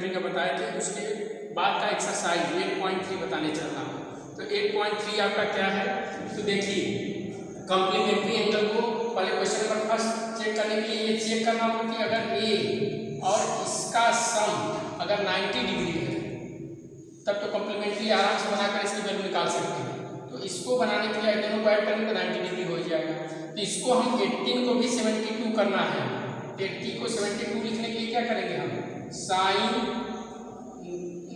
Trigonometry का बताए थे, उसके बाद का एक्सरसाइज 8.3 बताने चल रहा हूँ। तो 8.3 आपका क्या है, तो देखिए कॉम्प्लीमेंट्री एंगल को पहले क्वेश्चन नंबर फर्स्ट चेक करने के लिए ये चेक करना होगा कि अगर ए और इसका सम अगर 90 डिग्री है तब तो कॉम्प्लीमेंट्री आराम से बनाकर इसकी वैल्यू निकाल सकते हैं। तो इसको बनाने के लिए दोनों को ऐड करेंगे तो 90 डिग्री हो जाएगा। तो इसको हम 18 को भी 72 करना है। 80 को 72 लिखने के लिए क्या करेंगे, हम साइन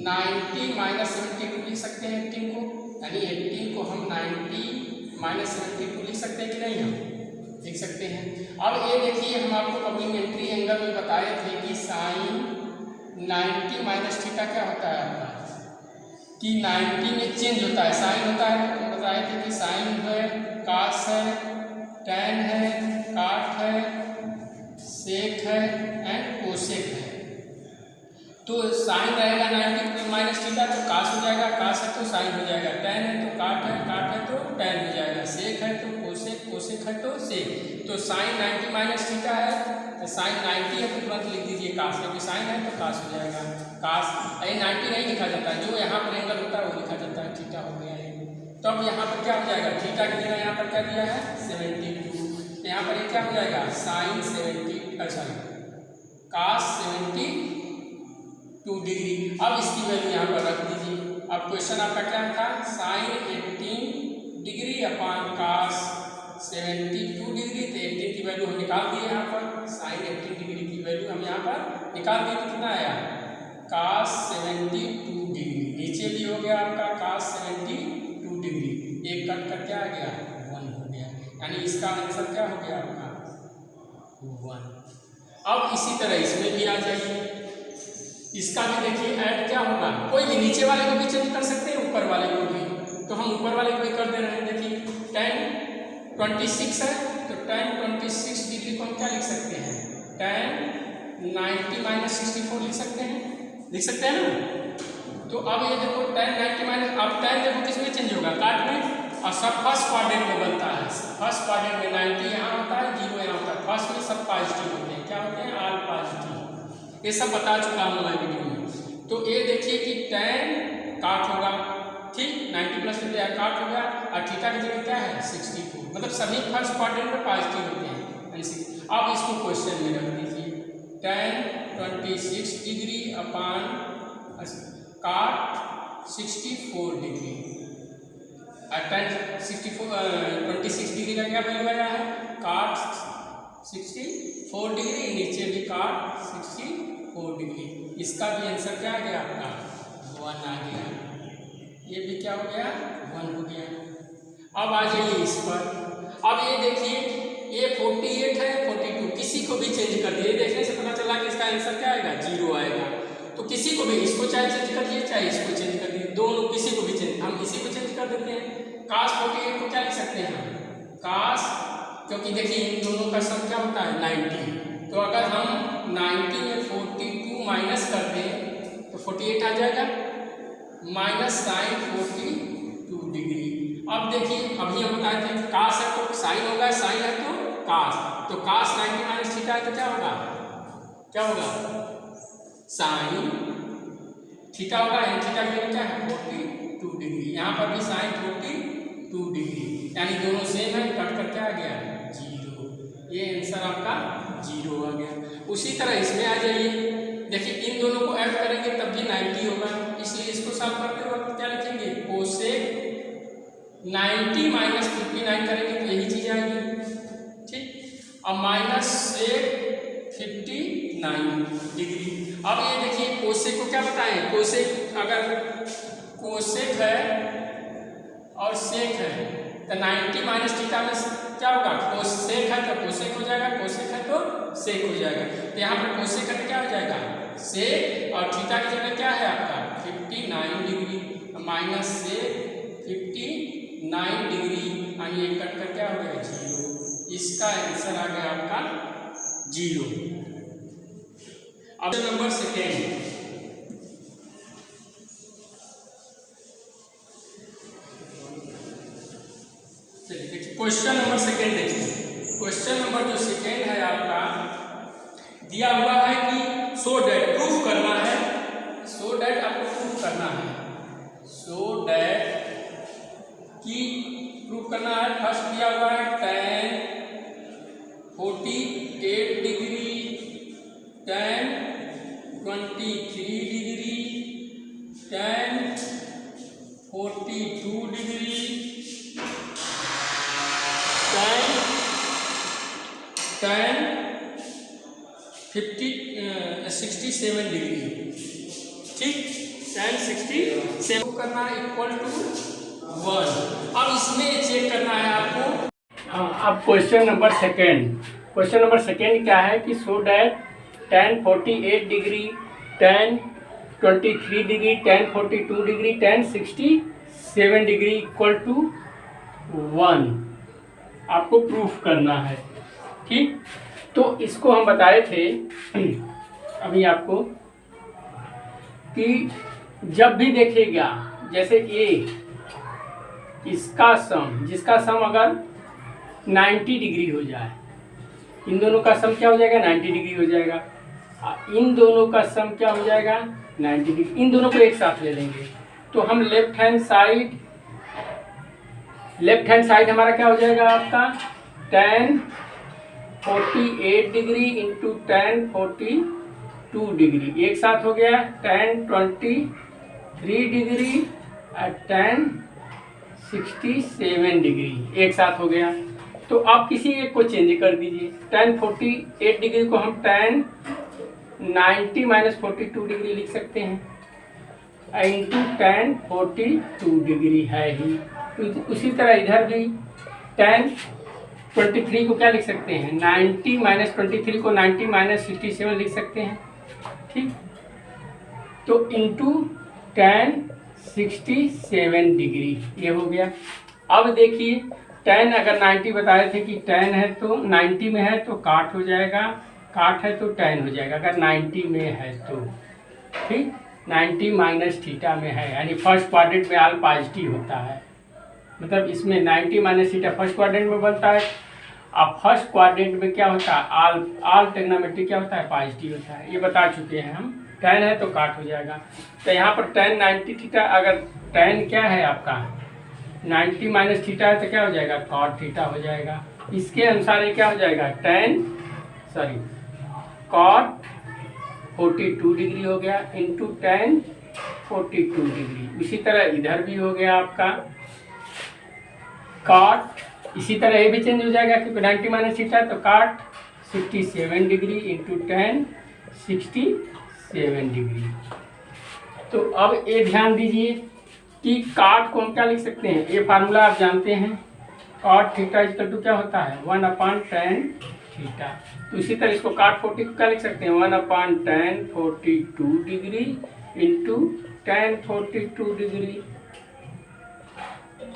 90 माइनस 72 लिख सकते हैं 18 को, यानी 18 को हम 90 माइनस 72 लिख सकते हैं कि नहीं, हम लिख सकते हैं। अब ये देखिए हम आपको कॉम्प्लीमेंट्री एंगल में बताए थे कि साइन 90 माइनस थीटा क्या होता है आपका, कि 90 में चेंज होता है, साइन होता है। तो बताए थे कि साइन है, कास है, टैन है, काट है, सेक है एंड कोसेक है। तो साइन रहेगा 90 माइनस थीटा तो कास हो जाएगा, कास है तो साइन हो जाएगा, टैन है तो काट है तो टैन हो जाएगा, सेक है तो कोसेक, कोसेक है तो सेक। तो साइन 90 माइनस थीटा है तो साइन 90 है तो तुरंत लिख दीजिए कास, क्योंकि साइन है तो कास हो जाएगा। कास 90 नहीं लिखा जाता है, जो यहाँ पर एंगल होता है वो लिखा जाता है, थीटा हो गया है। तो अब यहाँ पर क्या हो जाएगा, थीटा की जगह यहाँ पर क्या दिया है 72, तो यहाँ पर ये क्या हो जाएगा साइन 70 सॉरी कास 72 डिग्री। अब इसकी वैल्यू यहाँ पर रख दीजिए। अब क्वेश्चन आपका क्या था, साइन 18 डिग्री अपान कास 72 डिग्री। तो 18 की वैल्यू हम निकाल दिए यहाँ पर, साइन 18 डिग्री की वैल्यू हम यहाँ पर निकाल दिए। कितना आया कास 72 डिग्री, नीचे भी हो गया आपका कास 72 डिग्री, एक कट कर क्या आ गया 1 हो गया, यानी इसका आंसर क्या हो गया आपका 1। अब इसी तरह इसमें भी आ जाइए, इसका भी देखिए ऐड क्या होगा, कोई भी नीचे वाले को भी चेंज कर सकते हैं, ऊपर वाले को भी, तो हम ऊपर वाले को भी कर दे रहे हैं। देखिए tan 26 है तो tan 26 डिग्री को हम क्या लिख सकते हैं, tan 90 माइनस 64 लिख सकते हैं ना। तो अब ये देखो tan 90 माइनस, अब tan देखो किस में चेंज होगा, काट में, और सब फर्स्ट क्वाड्रेंट में बनता है। फर्स्ट क्वाड्रेंट में 90 यहाँ होता है, 0 यहाँ होता है, फर्स्ट में सब पॉजिटिव होते हैं, क्या होते हैं ऑल पॉजिटिव, ये सब बता चुका हूँ मैं वीडियो में। तो ये देखिए कि tan काट होगा, ठीक 90 प्लस में काट हो गया, और थीटा की जगह क्या है 64, मतलब सभी फर्स्ट क्वाड्रेंट में पॉजिटिव होते हैं। अब इसको क्वेश्चन में रख दीजिए, tan 26 डिग्री अपान काट 64 डिग्री, tan 26 डिग्री का क्या वैल्यू आया है, काट 64 डिग्री, नीचे भी काट 64 डिग्री। इसका भी आंसर क्या आ गया आपका 1 आ गया, ये भी क्या हो गया 1 हो गया। अब आ जाइए इस पर, अब ये देखिए ये 48 है 42, किसी को भी चेंज कर दिए, देखने से पता चला कि इसका आंसर क्या आएगा 0 आएगा। तो किसी को भी, इसको चाहे चेंज कर दिए चाहे इसको चेंज कर दिए, दोनों किसी को भी चेंज, हम इसी को चेंज कर देते हैं। कास 48 को क्या लिख सकते हैं हम कास, क्योंकि देखिए इन दोनों का सम क्या होता है 90, तो अगर हम 90 में 42 माइनस कर दें तो 48 आ जाएगा, माइनस साइन 42 डिग्री। अब देखिए अभी हम बताए थे कास है तो साइन होगा, साइन है तो कास, तो कास 90 माइनस थीटा है तो क्या होगा साइन थीटा होगा, एन थीटा की वैल्यू क्या है 42 डिग्री, यहाँ पर भी साइन 42 डिग्री, यानी दोनों सेम है, कट कर क्या आ गया 0, ये आंसर आपका 0 आ गया। उसी तरह इसमें आ जाइए, देखिए इन दोनों को ऐड करेंगे तब भी 90 होगा, इसलिए इसको सॉल्व करते वक्त क्या लिखेंगे कोसेक 90 माइनस 59 करेंगे तो यही चीज आएगी, ठीक, और माइनस से 59 डिग्री। अब ये देखिए कोसेक को क्या बताएं, कोसेक अगर कोसेक है और सेक है तो 90 माइनस थीटा में क्या होगा, कोसेक है तो कोसेक हो जाएगा, कोसेक है तो सेक हो जाएगा। तो यहाँ पर कोसेक है तो क्या हो जाएगा सेक, और थीटा की जगह क्या है आपका 59 डिग्री, माइनस से 59 डिग्री, यानी ये कट कर क्या हो गया 0, इसका आंसर आ गया आपका 0। Option number second, question number second देखिए, क्वेश्चन नंबर जो सेकेंड है आपका दिया हुआ है कि सो डेट प्रूफ करना है प्रूफ करना है। फर्स्ट दिया हुआ है tan 48 degree, tan 23 degree, tan 42 degree, tan 67 degree. ठीक, tan 67 करना इक्वल टू 1। अब इसमें चेक करना है आपको। हाँ, अब क्वेश्चन नंबर सेकेंड क्या है कि show that tan 48 degree, tan 23 degree, tan 42 degree, tan 67 degree equal to 1 आपको प्रूफ करना है। ठीक, तो इसको हम बताए थे अभी आपको कि जब भी देखेगा जैसे ए इसका सम, जिसका सम अगर 90 डिग्री हो जाए, इन दोनों का सम क्या हो जाएगा 90 डिग्री हो जाएगा, इन दोनों का सम क्या हो जाएगा 90 डिग्री। इन दोनों को एक साथ ले लेंगे तो हम लेफ्ट हैंड साइड हमारा क्या हो जाएगा आपका tan 48 degree into tan 42 degree एक साथ हो गया, tan 23 डिग्री और tan 67 डिग्री एक साथ हो गया। तो आप किसी एक को चेंज कर दीजिए। tan 48 डिग्री को हम tan 90 माइनस 42 डिग्री लिख सकते हैं इंटू tan 42 डिग्री है ही। उसी तरह इधर भी tan 23 को क्या लिख सकते हैं 90 माइनस 23 को 90 माइनस 67 लिख सकते हैं। ठीक, तो इंटू tan 67 डिग्री ये हो गया। अब देखिए tan अगर 90 बताए थे कि tan है तो 90 में है तो काट हो जाएगा, काट है तो tan हो जाएगा अगर 90 में है तो। ठीक, 90 माइनस थीटा में है यानी फर्स्ट क्वाड्रेंट में आल पॉजिटिव होता है, मतलब इसमें 90 माइनस थीटा फर्स्ट क्वाड्रेंट में बनता है। अब फर्स्ट क्वाड्रेंट में क्या होता है आल ट्रिग्नोमेट्री क्या होता है पॉजिटिव होता है, ये बता चुके हैं हम। tan है तो काट हो जाएगा, तो यहाँ पर tan 90 थीटा, अगर tan क्या है आपका 90 माइनस थीटा है तो क्या हो जाएगा cot थीटा हो जाएगा। इसके अनुसार ये क्या हो जाएगा cot 42 डिग्री हो गया इंटू tan 42 डिग्री। इसी तरह इधर भी हो गया आपका cot, इसी तरह ये भी चेंज हो जाएगा क्योंकि 90 माइनस थीटा है तो cot 67 degree into tan 67 degree. तो अब ये ध्यान दीजिए कि cot को हम क्या लिख सकते हैं, ये फार्मूला आप जानते हैं cot थीटा इक्वल टू क्या होता है 1/tan थीटा। तो इसी तरह इसको cot 40 को क्या लिख सकते हैं 1/tan 42 degree into tan 42 degree.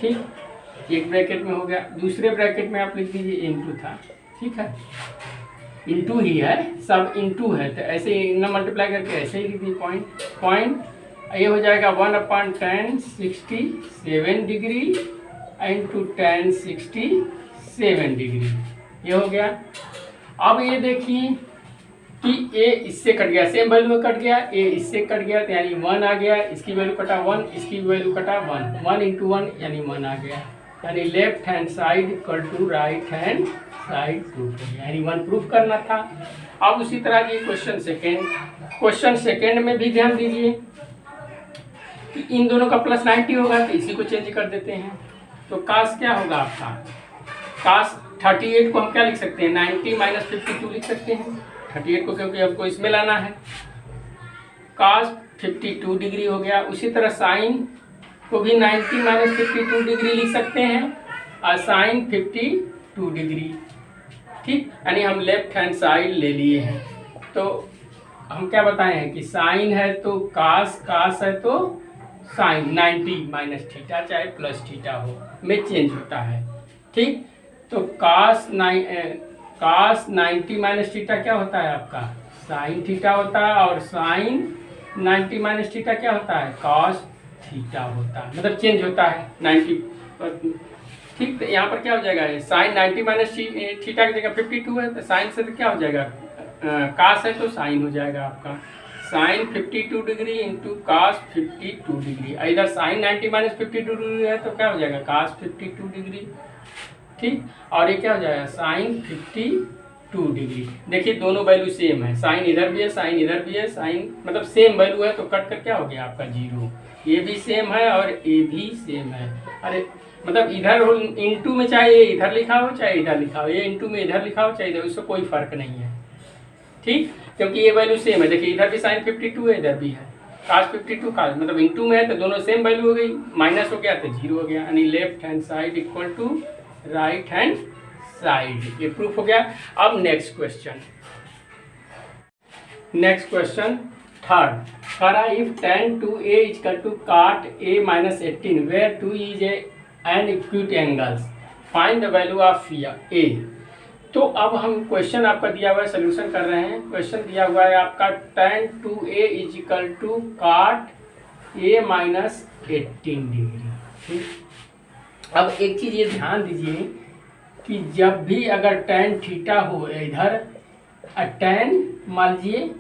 ठीक, एक ब्रैकेट में हो गया, दूसरे ब्रैकेट में आप लिख दीजिए इंटू था। ठीक है, इंटू ही है, सब इंटू है तो ऐसे न मल्टीप्लाई करके ऐसे ही लिख दीजिए पॉइंट ये हो जाएगा 1/tan 67 degree into tan 67 degree ये हो गया। अब ये देखिए कि ए इससे कट गया, सेम वैल्यू में कट गया, ए इससे कट गया तो यानी 1 आ गया, इसकी वैल्यू कटा 1, इसकी वैल्यू कटा 1, 1 इंटू 1 यानी 1 आ गया, यानी left hand side equal to right hand side proof हो गया, यानी 1 प्रूफ करना था। अब उसी तरह ये क्वेश्चन सेकेंड में भी ध्यान दीजिए कि इन दोनों का प्लस 90 होगा तो इसी को चेंज कर देते हैं। तो कास क्या होगा आपका, कास 38 को हम क्या लिख सकते हैं 90 माइनस 52 लिख सकते हैं 38 को, क्योंकि आपको इसमें लाना है। कास 52 डिग्री हो गया। उसी तरह साइन को भी 90 माइनस 52 डिग्री लिख सकते हैं और साइन 52 डिग्री। ठीक, यानी हम लेफ्ट हैंड साइड ले लिए हैं। तो हम क्या बताए हैं कि साइन है तो कास, कास है तो साइन 90 माइनस थीटा चाहे प्लस थीटा हो में चेंज होता है। ठीक, तो कास 90 माइनस थीटा क्या होता है आपका साइन थीटा होता है और साइन 90 माइनस थीटा क्या होता है कॉस थीटा होता है, मतलब चेंज होता है 90 पर। ठीक, तो यहाँ पर क्या हो जाएगा साइन 90 माइनस थीटा की जगह 52 है तो साइन से तो क्या हो जाएगा कास है तो साइन हो जाएगा आपका sine 52 degree into cos 52 degree. इधर साइन 90 माइनस 52 डिग्री है तो क्या हो जाएगा कास 52 डिग्री। ठीक, और ये क्या हो जाएगा साइन 52 डिग्री। देखिए दोनों वैल्यू सेम है, साइन इधर भी है साइन इधर भी है, साइन मतलब सेम वैल्यू है तो कट कर क्या हो गया आपका 0। ये भी सेम है और ये भी सेम है। अरे मतलब इधर इंटू में चाहे ये इधर लिखा हो चाहे इधर लिखा हो, ये इंटू में इधर लिखा हो चाहे इधर, उससे कोई फर्क नहीं है। ठीक, क्योंकि ये वैल्यू सेम है। देखिए इधर भी साइन 52 है इधर भी है, कास 52 कास मतलब इंटू में है तो दोनों सेम वैल्यू हो गई, माइनस हो गया तो 0 हो गया, यानी left hand side equal to right hand side. ये प्रूफ हो गया। अब नेक्स्ट क्वेश्चन थर्ड करा if tan 2a equal to cot a minus 18 where 2 is an acute angles find the value of a। तो अब हम क्वेश्चन आपका दिया हुआ है, सोल्यूशन कर रहे हैं। क्वेश्चन दिया हुआ है आपका tan 2a equal to cot a minus 18 degree. ठीक, अब एक चीज़ ये ध्यान दीजिए कि जब भी अगर tan थीटा हो इधर tan मान लीजिए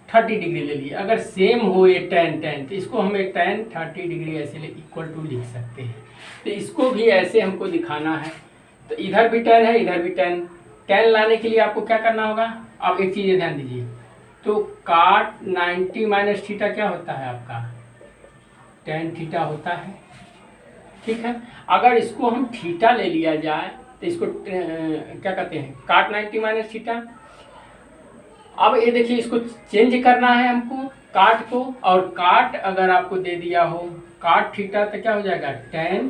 30 डिग्री ले लिए, अगर सेम हो ये tan तो इसको हम एक tan 30 डिग्री ऐसे इक्वल टू लिख सकते हैं। तो इसको भी ऐसे हमको दिखाना है, तो इधर भी tan है इधर भी tan लाने के लिए आपको क्या करना होगा। अब एक चीज़ ध्यान दीजिए, तो cot 90 माइनस थीटा क्या होता है आपका tan थीटा होता है। ठीक है, अगर इसको हम थीटा ले लिया जाए तो इसको क्या कहते हैं cot 90 माइनस थीटा। अब ये देखिए इसको चेंज करना है हमको काट को, और काट अगर आपको दे दिया हो काट थीटा तो क्या हो जाएगा tan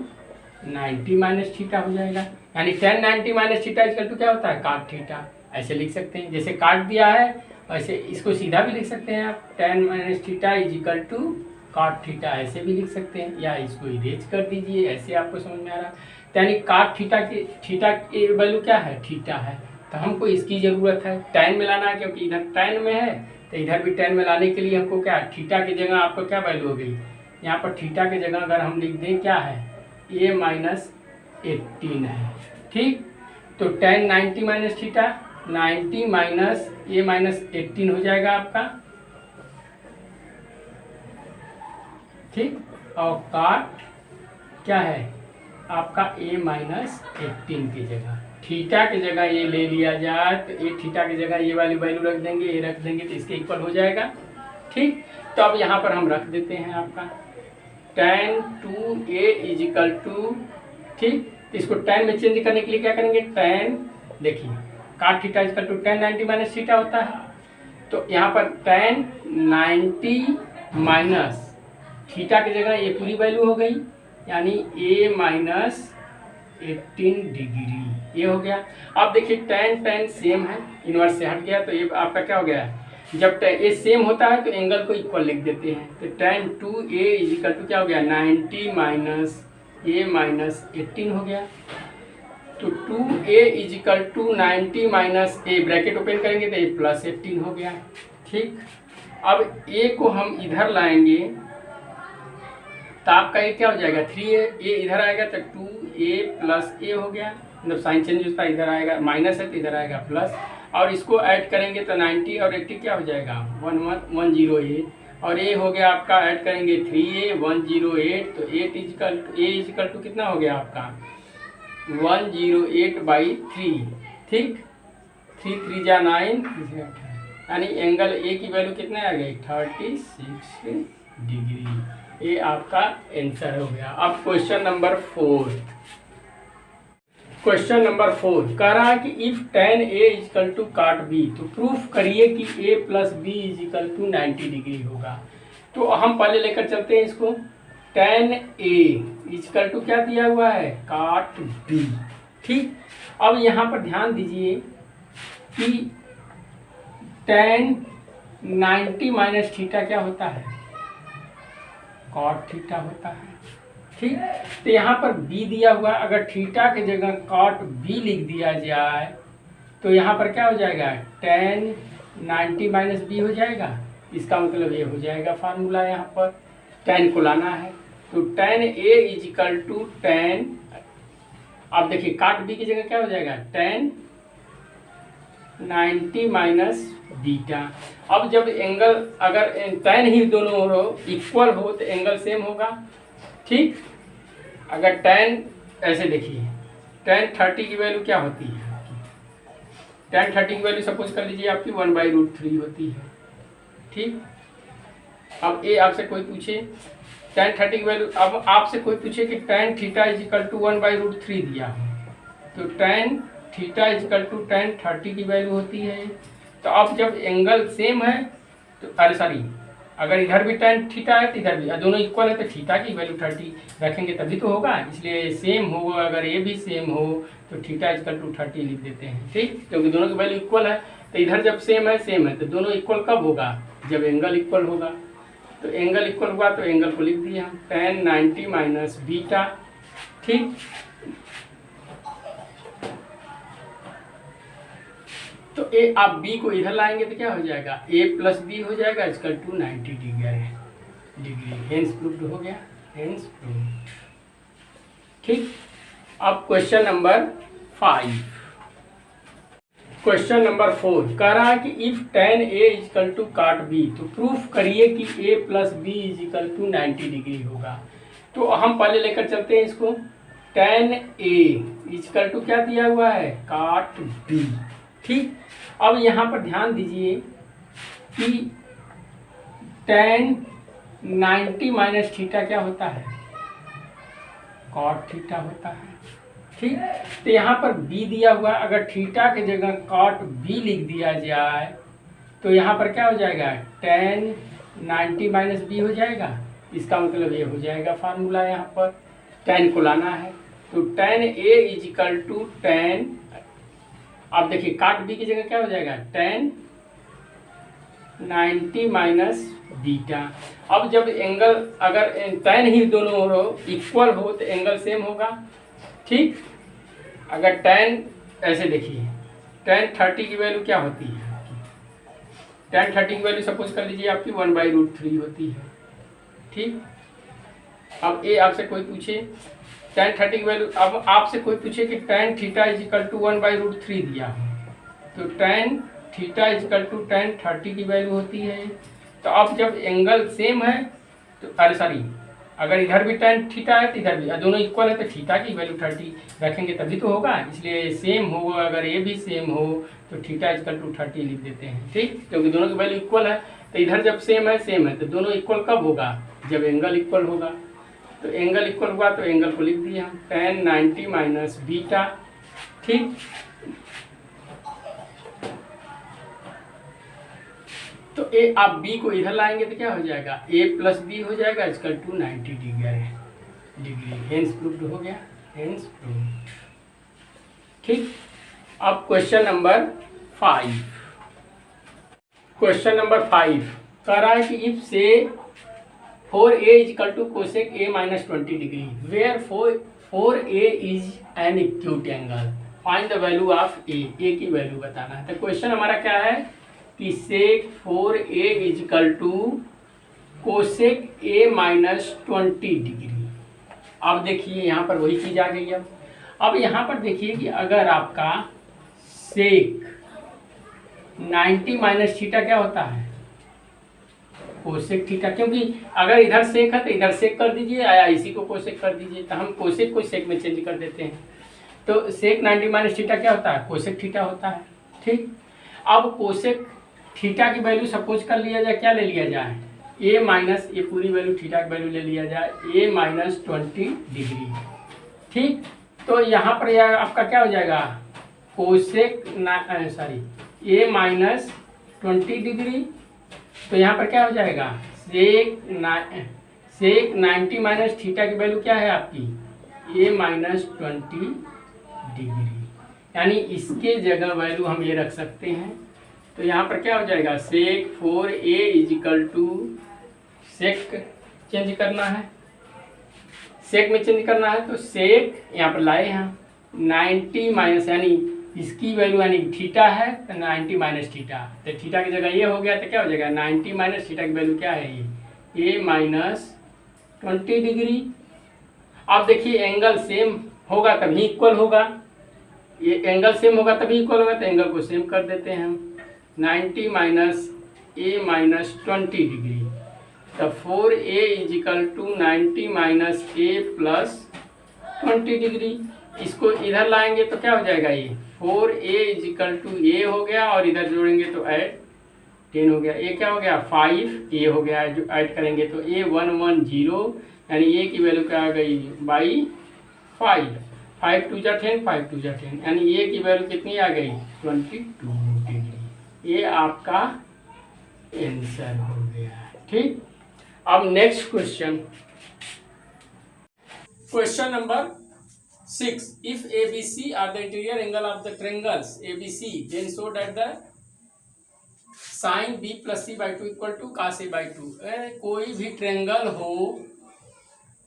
90 माइनस थीटा हो जाएगा, यानी tan 90 minus theta equal to क्या होता है काट थीटा। ऐसे लिख सकते हैं, जैसे काट दिया है वैसे इसको सीधा भी लिख सकते हैं आप, tan minus theta is equal to cot theta ऐसे भी लिख सकते हैं, या इसको इरेज कर दीजिए ऐसे आपको समझ में आ रहा है। यानी काट थीटा की वैल्यू क्या है थीटा है, तो हमको इसकी ज़रूरत है tan में लाना है, क्योंकि इधर tan में है तो इधर भी tan में लाने के लिए हमको क्या थीटा की जगह आपको क्या वैल्यू हो गई, यहाँ पर थीटा की जगह अगर हम लिख दें क्या है a माइनस 18 है। ठीक, तो tan 90 minus theta 90 minus a minus 18 हो जाएगा आपका। ठीक, और काट क्या है आपका a माइनस 18 की जगह, थीटा की जगह ये ले लिया जाए तो ये थीटा की जगह ये वाली वैल्यू रख देंगे, ये रख देंगे तो इसके इक्वल हो जाएगा। ठीक, तो अब यहाँ पर हम रख देते हैं आपका tan 2a is equal to, ठीक, तो इसको tan में चेंज करने के लिए क्या करेंगे tan, देखिए cot theta equal to tan 90 minus theta होता है, तो यहाँ पर tan 90 माइनस थीटा की जगह ये पूरी वैल्यू हो गई, यानी a माइनस 18 डिग्री ये हो गया। अब देखिए tan सेम है, इनवर्स से हट गया तो ये आपका क्या हो गया, जब ये सेम होता है तो एंगल को इक्वल लिख देते हैं, तो tan 2a is equal to क्या हो गया 90 माइनस a माइनस 18 हो गया। तो 2a is equal to 90 minus a, bracket open करेंगे तो a प्लस 18 हो गया। ठीक, अब a को हम इधर लाएंगे तो आपका ये क्या हो जाएगा 3a, ये इधर आएगा तो 2a प्लस a हो गया, मतलब साइन चेंज उसका इधर आएगा, माइनस है तो इधर आएगा प्लस, और इसको ऐड करेंगे तो 90 और 80 क्या हो जाएगा 108, और a हो गया आपका ऐड करेंगे 3a 108, तो 8 इजिकल टू कितना हो गया आपका 108/3। ठीक, 3 3 जा 9, यानी एंगल a की वैल्यू कितना आ गई 36 डिग्री। ये आपका आंसर हो गया। अब क्वेश्चन नंबर 4 कह रहा है कि if tan a equal to cot b, तो प्रूफ करिए कि a plus B equal to 90 degree होगा। तो हम पहले लेकर चलते हैं इसको, tan a इक्वल टू क्या दिया हुआ है cot b। ठीक, अब यहाँ पर ध्यान दीजिए कि tan 90 माइनस थीटा क्या होता है cot थीटा होता है। ठीक, तो यहाँ पर b दिया हुआ, अगर थीटा की जगह cot b लिख दिया जाए तो यहाँ पर क्या हो जाएगा tan 90 माइनस b हो जाएगा, इसका मतलब ये हो जाएगा फार्मूला। यहाँ पर tan को लाना है तो tan a is equal to tan, अब देखिए cot b की जगह क्या हो जाएगा tan 90 माइनस बीटा। अब जब एंगल अगर tan ही दोनों हो इक्वल हो तो एंगल सेम होगा, ठीक। अगर tan ऐसे देखिए tan 30 की वैल्यू क्या होती है, tan 30 की वैल्यू सपोज कर लीजिए आपकी 1/√3 होती है, ठीक। अब ये आपसे कोई पूछे tan 30 की वैल्यू, अब आपसे कोई पूछे कि tan theta is equal to 1/√3 दिया हो, तो tan theta is equal to tan 30 की वैल्यू होती है। तो अब जब एंगल सेम है तो अरे सॉरी, अगर इधर भी tan थीटा है तो इधर भी, दोनों इक्वल है तो थीटा की वैल्यू 30 रखेंगे तभी तो होगा, इसलिए सेम हो, अगर ये भी सेम हो तो थीटा इज इक्वल टू 30 लिख देते हैं, ठीक, क्योंकि दोनों की वैल्यू इक्वल है। तो इधर जब सेम है तो दोनों इक्वल कब होगा, जब एंगल इक्वल होगा। तो एंगल इक्वल हुआ तो एंगल को लिख दिया tan 90 माइनस बीटा, ठीक। तो ए आप बी को इधर लाएंगे तो क्या हो जाएगा, a प्लस बी हो जाएगा equal to 90 degree. Hence proved हो गया, हेंस प्रूव्ड, ठीक। अब क्वेश्चन नंबर 5, क्वेश्चन नंबर 4 कह रहा है कि if tan a equal to cot b, तो प्रूफ करिए कि a plus B is equal to 90 degree होगा। तो हम पहले लेकर चलते हैं इसको, tan a इक्वल टू क्या दिया हुआ है, cot b, ठीक। अब यहाँ पर ध्यान दीजिए कि tan 90 माइनस थीटा क्या होता है, cot थीटा होता है, ठीक। तो यहाँ पर b दिया हुआ, अगर थीटा के जगह cot b लिख दिया जाए तो यहाँ पर क्या हो जाएगा, tan 90 माइनस बी हो जाएगा। इसका मतलब ये हो जाएगा फार्मूला, यहाँ पर tan को लाना है तो tan a is equal to tan, अब देखिए cot b की जगह क्या हो जाएगा, tan 90 माइनस बीटा। अब जब एंगल अगर tan ही दोनों हो इक्वल हो तो एंगल सेम होगा, ठीक। अगर tan ऐसे देखिए tan 30 की वैल्यू क्या होती है, tan 30 की वैल्यू सपोज कर लीजिए आपकी 1/√3 होती है, ठीक। अब ये आपसे कोई पूछे tan 30 की वैल्यू, अब आपसे कोई पूछे कि tan theta is equal to 1/√3 दिया हो, तो tan theta is equal to tan 30 की वैल्यू होती है। तो अब जब एंगल सेम है तो अरे सॉरी, अगर इधर भी tan थीटा है तो इधर भी, दोनों इक्वल है तो थीटा की वैल्यू 30 रखेंगे तभी तो होगा, इसलिए सेम हो, अगर ये भी सेम हो तो थीटा इक्वल टू 30 लिख देते हैं, ठीक, क्योंकि दोनों की वैल्यू इक्वल है। तो इधर जब सेम है तो दोनों इक्वल कब होगा, जब एंगल इक्वल होगा। तो एंगल इक्वल हुआ तो एंगल को लिख दिया tan 90 माइनस बीटा, ठीक। तो ए आप b को इधर लाएंगे तो क्या हो जाएगा, a प्लस बी हो जाएगा equal to 90 degree. Hence proved हो गया, हेंस प्रूव्ड, ठीक। अब क्वेश्चन नंबर 5, क्वेश्चन नंबर 5 कह रहा है कि if sec 4a is equal to cosec a minus 20 degree, where 4a is an acute angle, find the value of a की वैल्यू बताना है। तो क्वेश्चन हमारा क्या है कि sec 4a is equal to cosec a minus 20 degree. अब देखिए यहाँ पर वही चीज़ आ गई। अब यहाँ पर देखिए कि अगर आपका सेक 90 माइनस थीटा क्या होता है, कोसेक थीटा, क्योंकि अगर इधर सेक है तो इधर सेक कर दीजिए या इसी को कोसेक कर दीजिए, तो हम कोसेक को सेक में चेंज कर देते हैं। तो सेक 90 माइनस थीटा क्या होता है, कोसेक थीटा होता है, ठीक। अब कोसेक थीटा की वैल्यू सपोज कर लिया जाए, क्या ले लिया जाए, ए माइनस, ये पूरी वैल्यू थीटा की वैल्यू ले लिया जाए ए माइनस 20 डिग्री, ठीक। तो यहाँ पर यह आपका क्या हो जाएगा, कोसेक सॉरी ए माइनस 20 डिग्री। तो यहाँ पर क्या हो जाएगा, सेक 90 माइनस थीटा की वैल्यू क्या है आपकी, ए माइनस 20 डिग्री, यानी इसके जगह वैल्यू हम ये रख सकते हैं। तो यहाँ पर क्या हो जाएगा, sec 4a is equal to, sec change करना है, सेक में चेंज करना है तो सेक यहाँ पर लाए हैं 90 माइनस, यानी इसकी वैल्यू यानी थीटा है तो 90 माइनस थीटा, तो थीटा की जगह ये हो गया तो क्या हो जाएगा 90 माइनस थीटा की वैल्यू क्या है, ये ए माइनस 20 डिग्री। अब देखिए एंगल सेम होगा तभी इक्वल होगा, ये एंगल सेम होगा तभी इक्वल होगा, तो एंगल को सेम कर देते हैं हम। 90 माइनस ए माइनस 20 डिग्री, तो 4a is equal to 90 minus A plus 20 degree. इसको इधर लाएंगे तो क्या हो जाएगा, ये 4a इज इक्वल टू ए हो गया, और इधर जोड़ेंगे तो ऐड 10 हो गया। ये क्या हो गया 5a हो गया, जो ऐड करेंगे तो a 110, यानी a की वैल्यू क्या आ गई बाई 5। 5 2 जा 10, 5 2 जा 10, यानी a की वैल्यू कितनी आ गई 22 डिग्री। ये आपका आंसर हो गया। ठीक, अब next question, question number 6, if ABC are the interior angle of the triangles ABC, then show that the sin B plus C by 2 equal to cos A by 2। कोई भी ट्रायंगल हो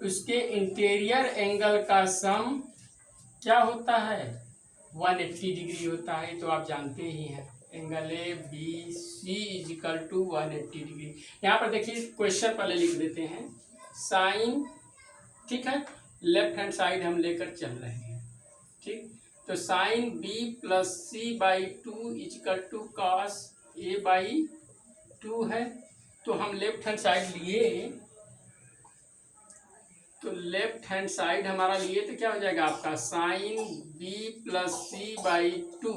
उसके इंटीरियर एंगल का सम क्या होता है 180 degree होता है, तो आप जानते ही हैं। Angle A B C is equal to 180 degree. यहाँ पर देखिए क्वेश्चन पहले लिख देते हैं, साइन, ठीक है, लेफ्ट हैंड साइड हम लेकर चल रहे हैं। ठीक, तो sine B plus C by 2 equal to cos A by 2 है। तो हम लेफ्ट हैंड साइड लिए, तो लेफ्ट हैंड साइड हमारा लिए तो क्या हो जाएगा आपका sine B plus C by 2।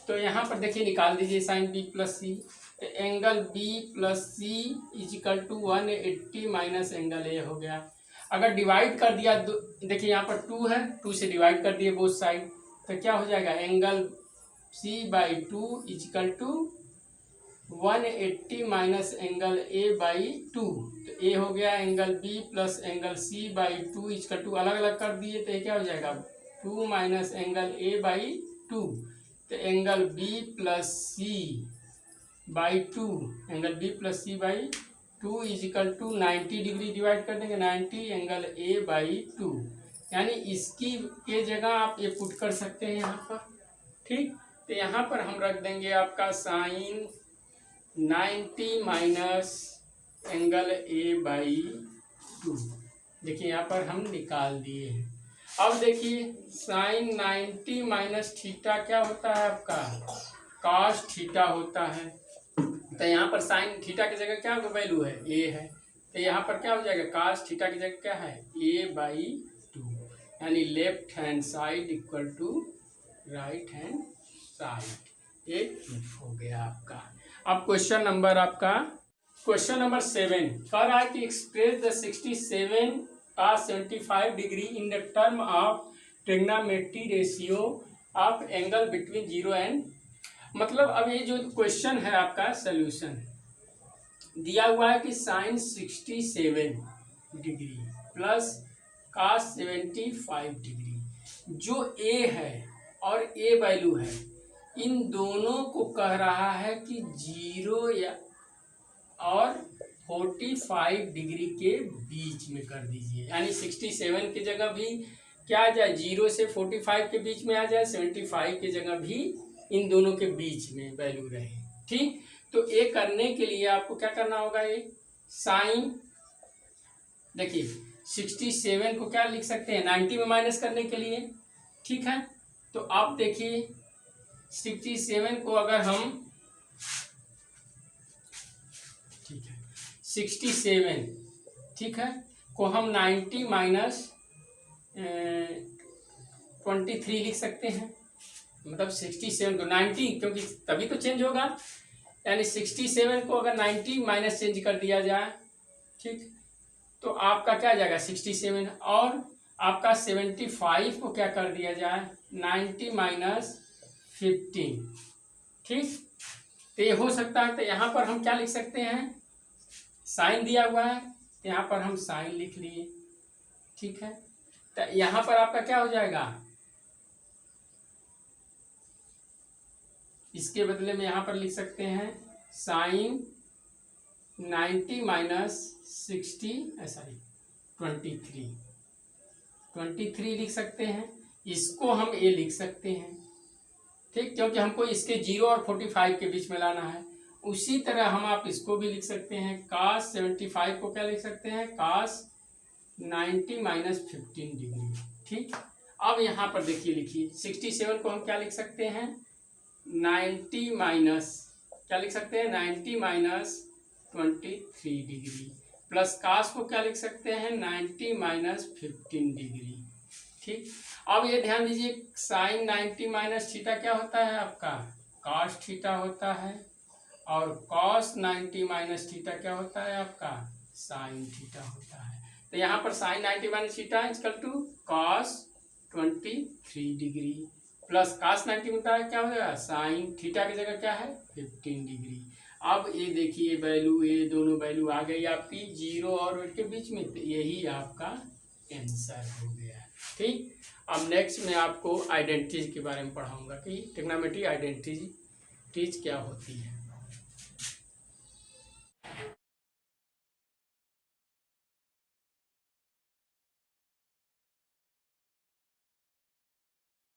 तो यहाँ पर देखिए निकाल दीजिए साइन बी प्लस सी, तो angle B plus C equal to 180 minus angle A हो गया। अगर डिवाइड कर दिया, देखिए यहाँ पर 2 है, 2 से डिवाइड कर दिए बोथ साइड, तो क्या हो जाएगा angle C by 2 equal to 180 minus angle A by 2। तो ए हो गया angle B plus angle C by 2 equal to, अलग अलग कर दिए तो ये क्या हो जाएगा 2 माइनस एंगल ए बाई 2। तो angle B plus C by 2, angle B plus C by 2 equal to 90 degree, divide कर देंगे 90 एंगल ए बाई 2, यानी इसकी के जगह आप ये पुट कर सकते हैं यहाँ पर। ठीक, तो यहाँ पर हम रख देंगे आपका sine 90 minus angle A by 2। देखिए यहाँ पर हम निकाल दिए हैं। अब देखिए साइन 90 माइनस थीटा क्या होता है आपका कॉस थीटा होता है। तो यहाँ पर साइन थीटा की जगह क्या वैल्यू है ए है, तो यहाँ पर क्या हो जाएगा कॉस थीटा की जगह क्या है ए बाई 2, यानी left hand side equal to right hand side. ये हो गया आपका। अब क्वेश्चन नंबर आपका क्वेश्चन नंबर 7 कह रहा है कि express the 67 cos 75 degree in the term of trigonometry ratio of angle between 0 and, मतलब अब ये जो क्वेश्चन है आपका सोल्यूशन दिया हुआ है कि sine 67 degree plus cos 75 degree, जो ए है और ए वैल्यू है, इन दोनों को कह रहा है कि 0 या और 45 डिग्री के बीच में कर दीजिए, यानी 67 की जगह भी क्या आ जाए 0 से 45 के बीच में आ जाए, 75 की जगह भी इन दोनों के बीच में वैल्यू रहे। ठीक, तो ये करने के लिए आपको क्या करना होगा, ये साइन, देखिए 67 को क्या लिख सकते हैं 90 में माइनस करने के लिए। ठीक है, तो आप देखिए 67 को अगर हम, ठीक है 67, ठीक है, को हम 90 माइनस 23 लिख सकते हैं, मतलब 67 को 90, क्योंकि तभी तो चेंज होगा, यानी 67 को अगर 90 माइनस चेंज कर दिया जाए, ठीक, तो आपका क्या आ जाएगा 67, और आपका 75 को क्या कर दिया जाए 90 माइनस 15। ठीक, तो ये हो सकता है, तो यहाँ पर हम क्या लिख सकते हैं, साइन दिया हुआ है तो यहाँ पर हम साइन लिख लिए। ठीक है, तो यहाँ पर आपका क्या हो जाएगा, इसके बदले में यहाँ पर लिख सकते हैं साइन 90 माइनस 23 लिख सकते हैं। इसको हम ए लिख सकते हैं, ठीक, क्योंकि हमको इसके 0 और 45 के बीच में लाना है। उसी तरह हम आप इसको भी लिख सकते हैं, cos 75 को क्या लिख सकते हैं cos 90 माइनस 15 डिग्री। ठीक, अब यहाँ पर देखिए, लिखिए 67 को हम क्या लिख सकते हैं, 90 माइनस, क्या लिख सकते हैं, 90 माइनस 23 डिग्री, प्लस कास को क्या लिख सकते हैं, 90 माइनस 15 डिग्री। ठीक, अब ये ध्यान दीजिए, साइन 90 माइनस थीटा क्या होता है आपका, कॉस थीटा होता है, और कॉस 90 माइनस थीटा क्या होता है आपका, साइन थीटा होता है। तो यहाँ पर sine 90 minus theta equal to cos 23 degree, plus cos 90 होता है क्या हो जाएगा, साइन थीटा की जगह क्या है, 15 डिग्री। अब ये देखिए वैल्यू, ये दोनों वैल्यू आ गई आपकी 0 और 8 के बीच में, तो यही आपका आंसर हो गया। ठीक, अब नेक्स्ट मैं आपको आइडेंटिटीज के बारे में पढ़ाऊंगा कि ट्रिग्नोमेट्री आइडेंटिटीज क्या होती है।